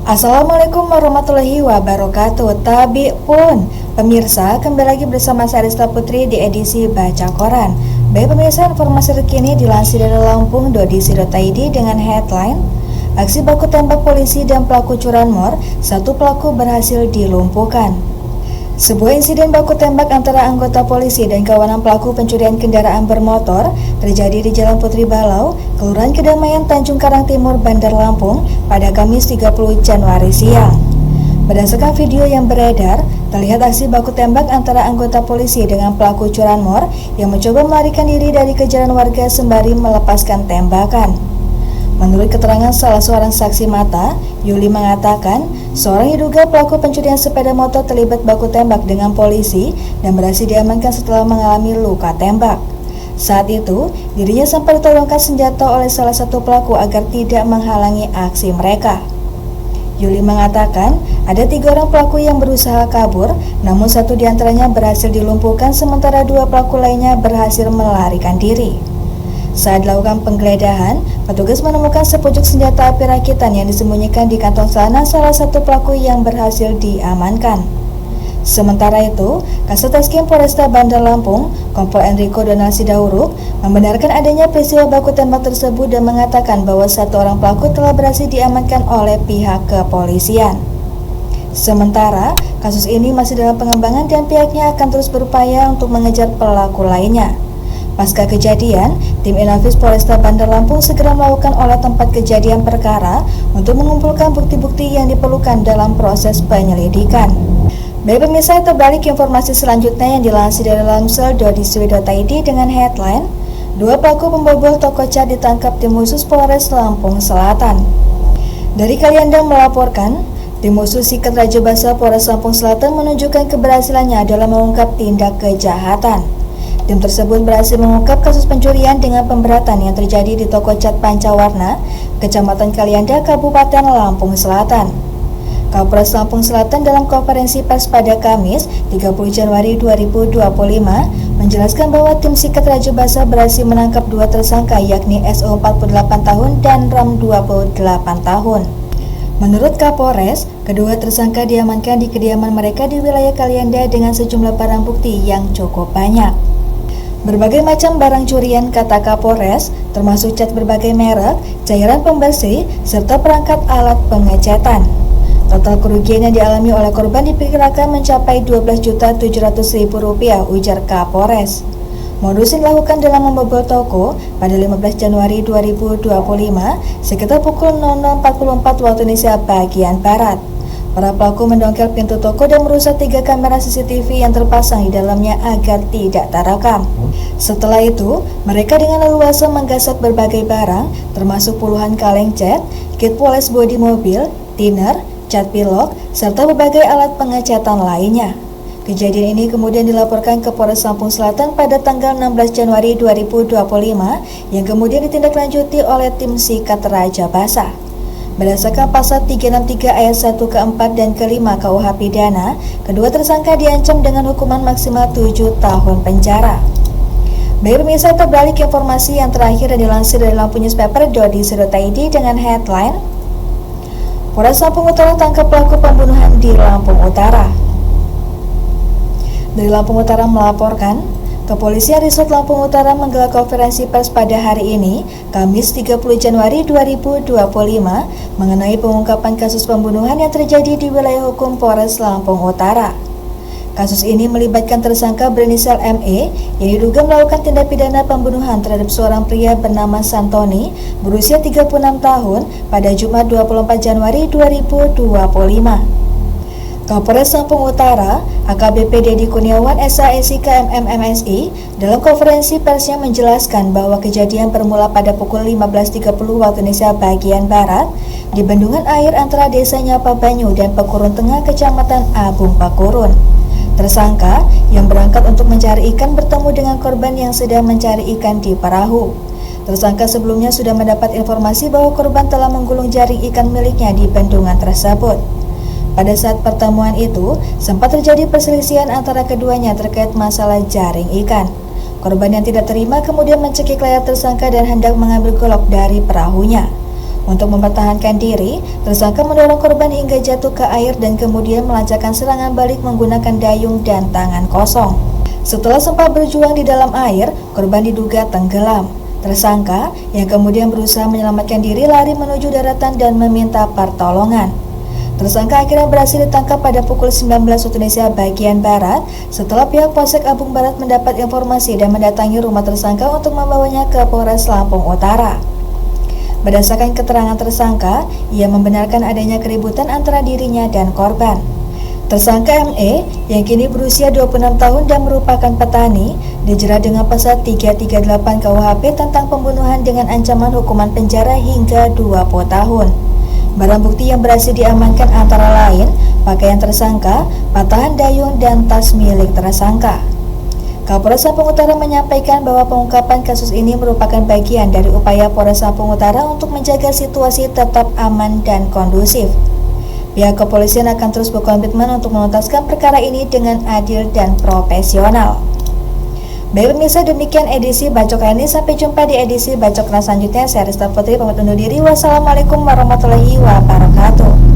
Assalamualaikum warahmatullahi wabarakatuh. Tabi pun pemirsa, kembali lagi bersama saya Rista Putri di edisi Baca Koran. Baik pemirsa, informasi terkini dilansir dari Lampung.co.id dengan headline Aksi baku tembak polisi dan pelaku curanmor, satu pelaku berhasil dilumpuhkan. Sebuah insiden baku tembak antara anggota polisi dan kawanan pelaku pencurian kendaraan bermotor terjadi di Jalan Putri Balau, Kelurahan Kedamaian, Tanjung Karang Timur, Bandar Lampung pada Kamis 30 Januari siang. Berdasarkan video yang beredar, terlihat aksi baku tembak antara anggota polisi dengan pelaku curanmor yang mencoba melarikan diri dari kejaran warga sembari melepaskan tembakan. Menurut keterangan salah seorang saksi mata, Yuli mengatakan seorang diduga pelaku pencurian sepeda motor terlibat baku tembak dengan polisi dan berhasil diamankan setelah mengalami luka tembak. Saat itu, dirinya sempat ditodongkan senjata oleh salah satu pelaku agar tidak menghalangi aksi mereka. Yuli mengatakan ada 3 orang pelaku yang berusaha kabur, namun satu diantaranya berhasil dilumpuhkan sementara 2 pelaku lainnya berhasil melarikan diri. Saat dilakukan penggeledahan, petugas menemukan sepucuk senjata api rakitan yang disembunyikan di kantong celana salah satu pelaku yang berhasil diamankan. Sementara itu, Kasat Reskrim Polresta Bandar Lampung, Kompol Enrico Donald Sidauruk, membenarkan adanya peristiwa baku tembak tersebut dan mengatakan bahwa satu orang pelaku telah berhasil diamankan oleh pihak kepolisian. Sementara, kasus ini masih dalam pengembangan dan pihaknya akan terus berupaya untuk mengejar pelaku lainnya. Pasca kejadian, tim Inafis Polresta Bandar Lampung segera melakukan olah tempat kejadian perkara untuk mengumpulkan bukti-bukti yang diperlukan dalam proses penyelidikan. Baik pemirsa, terbalik informasi selanjutnya yang dilansir dari lamsel.co.id dengan headline 2 pelaku pembobol toko cat ditangkap tim khusus Polres Lampung Selatan. Dari Kalianda melaporkan, tim khusus Sikat Raja Basa Polres Lampung Selatan menunjukkan keberhasilannya dalam mengungkap tindak kejahatan. Tim tersebut berhasil mengungkap kasus pencurian dengan pemberatan yang terjadi di toko cat Pancawarna, Kecamatan Kalianda, Kabupaten Lampung Selatan. Kapolres Lampung Selatan dalam konferensi pers pada Kamis 30 Januari 2025 menjelaskan bahwa tim Sikat Raja Basa berhasil menangkap 2 tersangka yakni SO 48 tahun dan RAM 28 tahun. Menurut Kapolres, kedua tersangka diamankan di kediaman mereka di wilayah Kalianda dengan sejumlah barang bukti yang cukup banyak. Berbagai macam barang curian, kata Kapolres, termasuk cat berbagai merek, cairan pembersih, serta perangkat alat pengecetan. Total kerugian yang dialami oleh korban diperkirakan mencapai Rp12.700.000, ujar Kapolres. Modus yang dilakukan dalam membobol toko pada 15 Januari 2025 sekitar pukul 00.44 waktu Indonesia bagian Barat. Para pelaku mendongkel pintu toko dan merusak 3 kamera CCTV yang terpasang di dalamnya agar tidak terekam. Setelah itu, mereka dengan leluasa menggasak berbagai barang, termasuk puluhan kaleng cat, kit poles bodi mobil, thinner, cat pilok, serta berbagai alat pengecatan lainnya. Kejadian ini kemudian dilaporkan ke Polres Lampung Selatan pada tanggal 16 Januari 2025 yang kemudian ditindaklanjuti oleh tim Sikat Raja Basa. Berdasarkan pasal 363 ayat 1 ke-4 dan ke-5 KUH Pidana, kedua tersangka diancam dengan hukuman maksimal 7 tahun penjara. Baik pemirsa, terbalik informasi yang terakhir yang dilansir dari lampung.newspaper.co.id dengan headline Polres Lampung Utara tangkap pelaku pembunuhan di Lampung Utara. Dari Lampung Utara melaporkan, Kepolisian Resort Lampung Utara menggelar konferensi pers pada hari ini, Kamis 30 Januari 2025, mengenai pengungkapan kasus pembunuhan yang terjadi di wilayah hukum Polres Lampung Utara. Kasus ini melibatkan tersangka berinisial ME yang diduga melakukan tindak pidana pembunuhan terhadap seorang pria bernama Santoni berusia 36 tahun pada Jumat 24 Januari 2025. Kapolres Lampung Utara, AKBP Dedi Kurniawan SASIK MMMSI, dalam konferensi persnya menjelaskan bahwa kejadian bermula pada pukul 15.30 waktu Indonesia bagian Barat di bendungan air antara Desa Nyapa Banyu dan Pekurun Tengah, Kecamatan Abung Pakurun. Tersangka yang berangkat untuk mencari ikan bertemu dengan korban yang sedang mencari ikan di perahu. Tersangka sebelumnya sudah mendapat informasi bahwa korban telah menggulung jaring ikan miliknya di bendungan tersebut. Pada saat pertemuan itu, sempat terjadi perselisihan antara keduanya terkait masalah jaring ikan. Korban yang tidak terima kemudian mencekik layar tersangka dan hendak mengambil golok dari perahunya. Untuk mempertahankan diri, tersangka mendorong korban hingga jatuh ke air dan kemudian melancarkan serangan balik menggunakan dayung dan tangan kosong. Setelah sempat berjuang di dalam air, korban diduga tenggelam. Tersangka yang kemudian berusaha menyelamatkan diri lari menuju daratan dan meminta pertolongan. Tersangka akhirnya berhasil ditangkap pada pukul 19 waktu Indonesia bagian Barat setelah pihak Polsek Apung Barat mendapat informasi dan mendatangi rumah tersangka untuk membawanya ke Polres Lampung Utara. Berdasarkan keterangan tersangka, ia membenarkan adanya keributan antara dirinya dan korban. Tersangka ME yang kini berusia 26 tahun dan merupakan petani dijerat dengan pasal 338 KUHP tentang pembunuhan dengan ancaman hukuman penjara hingga 20 tahun. Barang bukti yang berhasil diamankan antara lain pakaian tersangka, patahan dayung, dan tas milik tersangka. Kapolres Lampung Utara menyampaikan bahwa pengungkapan kasus ini merupakan bagian dari upaya Polres Lampung Utara untuk menjaga situasi tetap aman dan kondusif. Pihak kepolisian akan terus berkomitmen untuk menuntaskan perkara ini dengan adil dan profesional. Baik pemirsa, demikian edisi Bacok kali ini. Sampai jumpa di edisi Bacok selanjutnya. Saya Rista Putri pamit undur diri. Wassalamualaikum warahmatullahi wabarakatuh.